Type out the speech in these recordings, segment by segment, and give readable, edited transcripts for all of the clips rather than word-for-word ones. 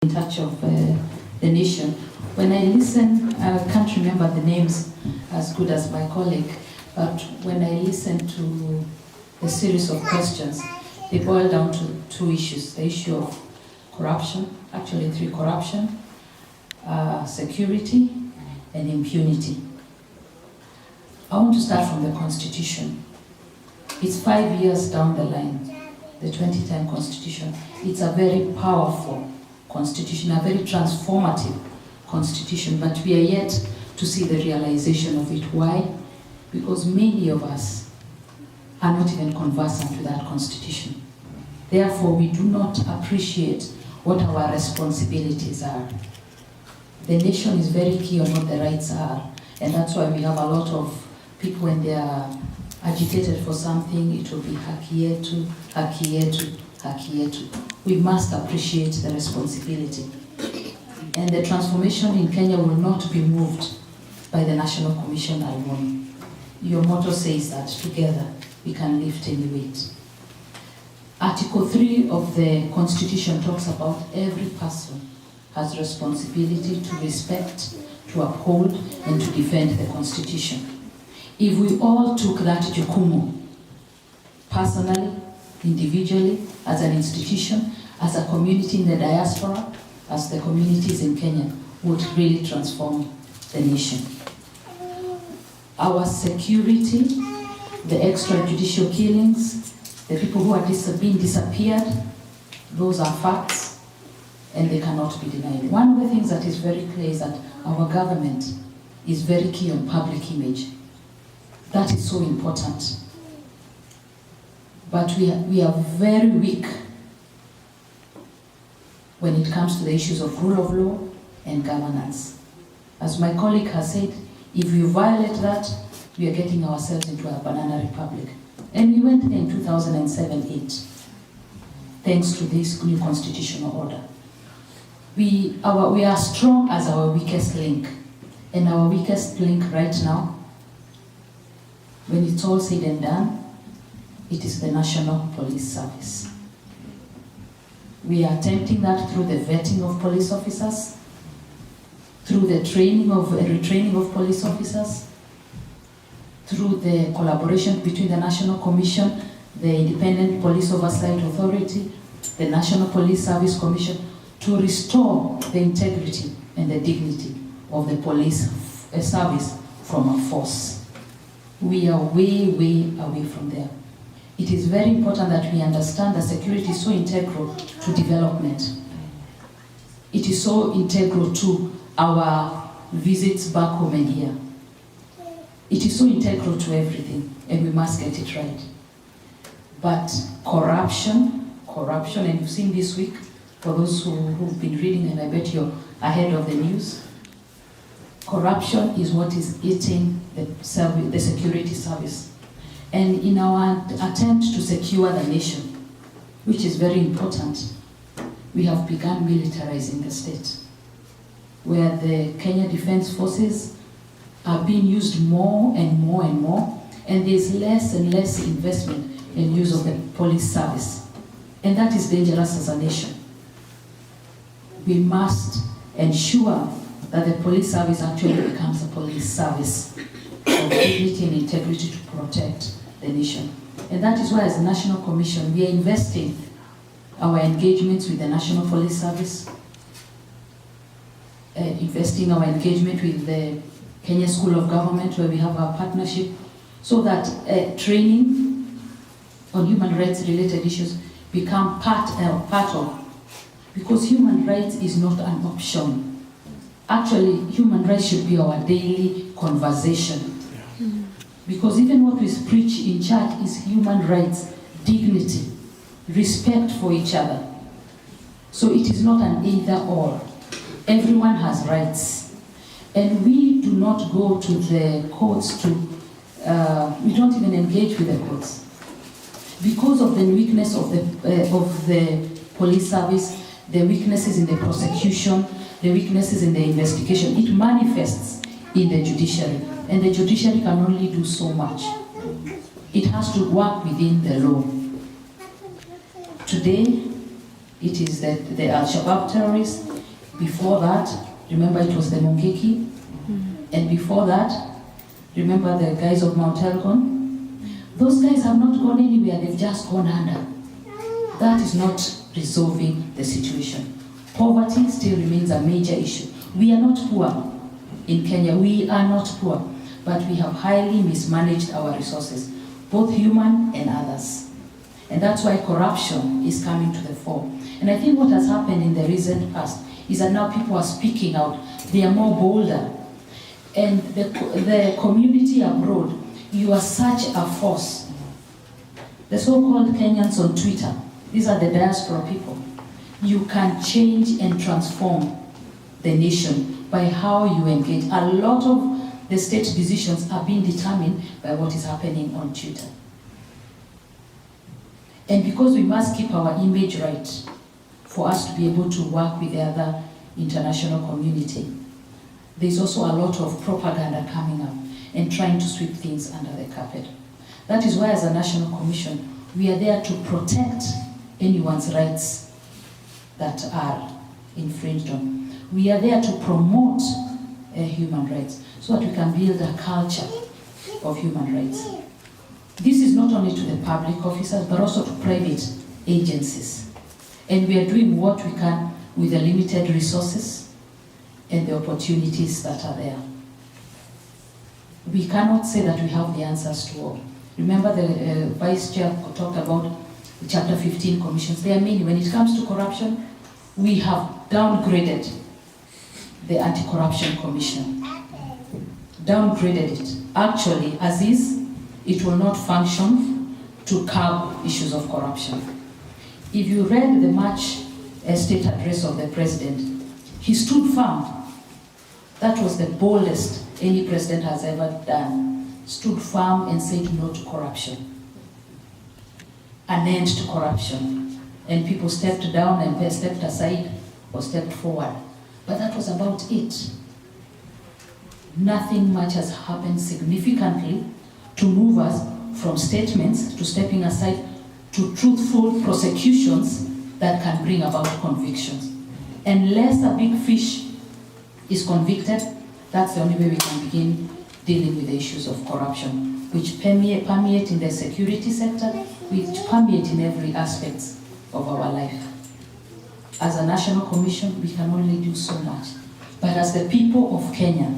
in touch of the nation. When I listen, I can't remember the names as good as my colleague, but when I listen to a series of questions, they boil down to two issues: the issue of corruption, actually three: corruption, security, and impunity. I want to start from the Constitution. It's 5 years down the line, the 2010 Constitution. It's a very powerful Constitution, a very transformative Constitution, but we are yet to see the realization of it. Why? Because many of us are not even conversant with that Constitution. Therefore, we do not appreciate what our responsibilities are. The nation is very key on what the rights are, and that's why we have a lot of people, when they are agitated for something, it will be haki yetu, haki yetu, haki yetu. We must appreciate the responsibility. And the transformation in Kenya will not be moved by the National Commission alone. Your motto says that together we can lift any weight. Article 3 of the Constitution talks about every person has responsibility to respect, to uphold, and to defend the Constitution. If we all took that jukumu, personally, individually, as an institution, as a community in the diaspora, as the communities in Kenya, would really transform the nation. Our security, the extrajudicial killings, the people who are being disappeared, those are facts, and they cannot be denied. One of the things that is very clear is that our government is very key on public image. That is so important. But we are very weak when it comes to the issues of rule of law and governance. As my colleague has said, if we violate that, we are getting ourselves into a banana republic. And we went there in 2007-8, thanks to this new constitutional order. We are strong as our weakest link. And our weakest link right now, when it's all said and done, it is the National Police Service. We are attempting that through the vetting of police officers, through the retraining of police officers, through the collaboration between the National Commission, the Independent Police Oversight Authority, the National Police Service Commission, to restore the integrity and the dignity of the police service from a force. We are way, way away from there. It is very important that we understand that security is so integral to development. It is so integral to our visits back home and here. It is so integral to everything, and we must get it right. But corruption, and you've seen this week, for those who've been reading, and I bet you're ahead of the news, corruption is what is eating the security service. And in our attempt to secure the nation, which is very important, we have begun militarizing the state, where the Kenya Defense Forces are being used more and more and more, and there's less and less investment in use of the police service. And that is dangerous as a nation. We must ensure that the police service actually becomes a police service of dignity and integrity to protect the nation. And that is why, as a National Commission, we are investing our engagements with the National Police Service, investing our engagement with the Kenya School of Government, where we have our partnership, so that training on human rights related issues become part of, because human rights is not an option. Actually, human rights should be our daily conversation. Because even what we preach in church is human rights, dignity, respect for each other. So it is not an either or. Everyone has rights. And we do not go to the courts we don't even engage with the courts. Because of the weakness of the police service, the weaknesses in the prosecution, the weaknesses in the investigation, it manifests in the judiciary. And the judiciary can only do so much. It has to work within the law. Today, it is the Al-Shabaab terrorists, Before that, remember it was the Mungiki. And before that, remember the guys of Mount Elgon? Those guys have not gone anywhere, they've just gone under. That is not resolving the situation. Poverty still remains a major issue. We are not poor in Kenya, we are not poor, but we have highly mismanaged our resources, both human and others. And that's why corruption is coming to the fore. And I think what has happened in the recent past is that now people are speaking out, they are more bolder. And the community abroad, you are such a force. The so-called Kenyans on Twitter, these are the diaspora people. You can change and transform the nation by how you engage. A lot of the state decisions are being determined by what is happening on Twitter. And because we must keep our image right for us to be able to work with the other international community, there's also a lot of propaganda coming up and trying to sweep things under the carpet. That is why as a National Commission, we are there to protect anyone's rights that are infringed on. We are there to promote human rights so that we can build a culture of human rights. This is not only to the public officers, but also to private agencies. And we are doing what we can with the limited resources and the opportunities that are there. We cannot say that we have the answers to all. Remember the Vice Chair talked about the Chapter 15 commissions. There are many. When it comes to corruption, we have downgraded the Anti-Corruption Commission. Downgraded it. Actually, as is, it will not function to curb issues of corruption. If you read the March state address of the President, he stood firm. That was the boldest any president has ever done. Stood firm and said no to corruption. An end to corruption. And people stepped down and stepped aside or stepped forward. But that was about it. Nothing much has happened significantly to move us from statements to stepping aside to truthful prosecutions that can bring about convictions. Unless a big fish is convicted, that's the only way we can begin dealing with the issues of corruption, which permeate in the security sector, which permeate in every aspect of our life. As a National Commission, we can only do so much. But as the people of Kenya,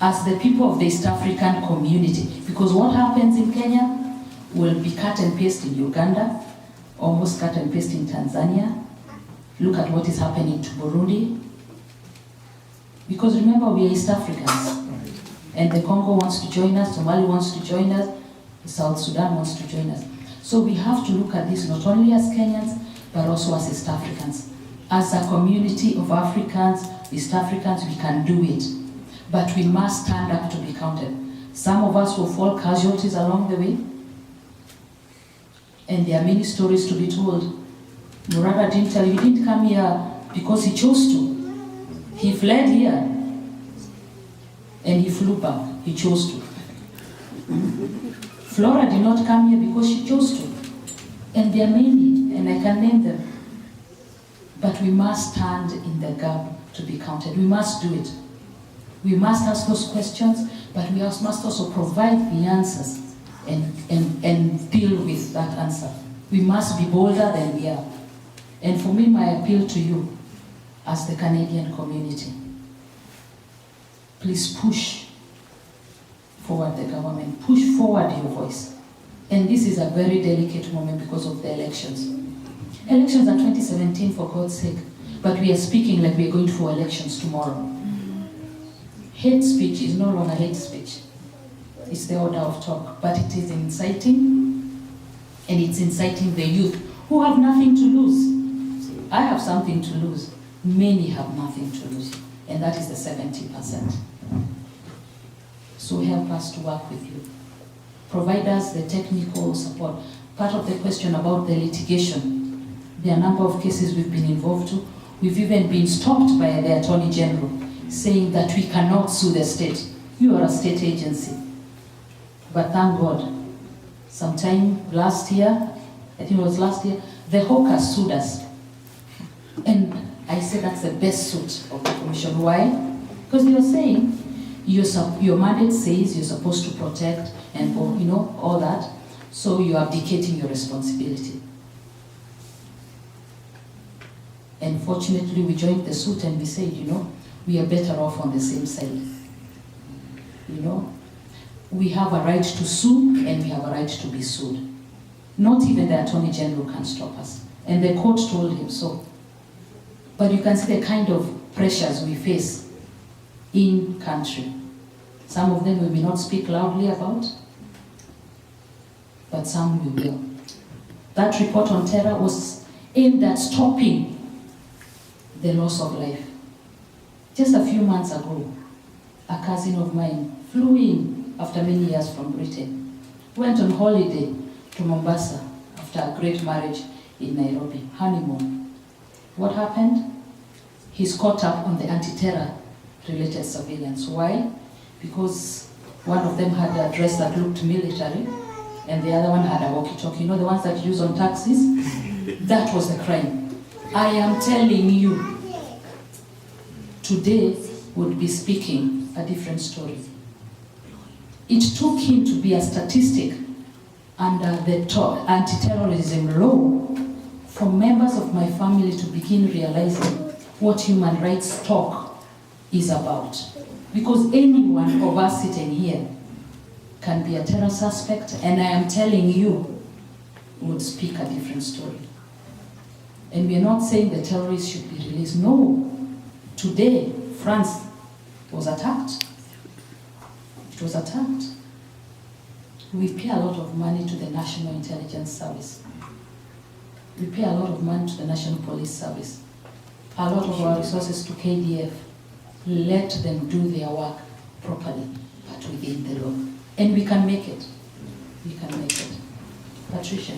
as the people of the East African community, because what happens in Kenya will be cut and paste in Uganda, almost cut and paste in Tanzania. Look at what is happening to Burundi. Because remember, we are East Africans. And the Congo wants to join us, Somali wants to join us, South Sudan wants to join us. So we have to look at this not only as Kenyans, but also as East Africans. As a community of Africans, East Africans, we can do it. But we must stand up to be counted. Some of us will fall casualties along the way. And there are many stories to be told. Murada didn't tell you, he didn't come here because he chose to. He fled here. And he flew back. He chose to. Flora did not come here because she chose to. And there are many, and I can name them. But we must stand in the gap to be counted. We must do it. We must ask those questions, but we must also provide the answers and deal with that answer. We must be bolder than we are. And for me, my appeal to you as the Canadian community, please push forward the government, push forward your voice. And this is a very delicate moment because of the elections. Elections are 2017, for God's sake, but we are speaking like we are going for elections tomorrow. Hate speech is no longer hate speech. It's the order of talk, but it is inciting, and it's inciting the youth who have nothing to lose. I have something to lose. Many have nothing to lose, and that is the 70%. So help us to work with you. Provide us the technical support. Part of the question about the litigation, there are a number of cases we've been involved to. We've even been stopped by the Attorney General saying that we cannot sue the state. You are a state agency. But thank God, sometime last year, I think it was last year, the hawkers sued us. And I said that's the best suit of the commission. Why? Because you're saying your mandate says you're supposed to protect and all that, so you're abdicating your responsibility. And fortunately, we joined the suit and we said, we are better off on the same side. We have a right to sue and we have a right to be sued. Not even the Attorney General can stop us. And the court told him so. But you can see the kind of pressures we face in country. Some of them we may not speak loudly about, but some we will. That report on terror was aimed at stopping the loss of life. Just a few months ago, a cousin of mine flew in after many years from Britain, went on holiday to Mombasa after a great marriage in Nairobi, honeymoon. What happened? He's caught up on the anti-terror related surveillance. Why? Because one of them had a dress that looked military and the other one had a walkie-talkie. The ones that you use on taxis? That was the crime. I am telling you, today would be speaking a different story. It took him to be a statistic under the anti-terrorism law for members of my family to begin realizing what human rights talk is about. Because any one of us sitting here can be a terror suspect, and I am telling you, would speak a different story. And we are not saying the terrorists should be released. No. Today, France was attacked. It was attacked. We pay a lot of money to the National Intelligence Service. We pay a lot of money to the National Police Service. A lot of our resources to KDF. Let them do their work properly, but within the law. And we can make it. We can make it. Patricia.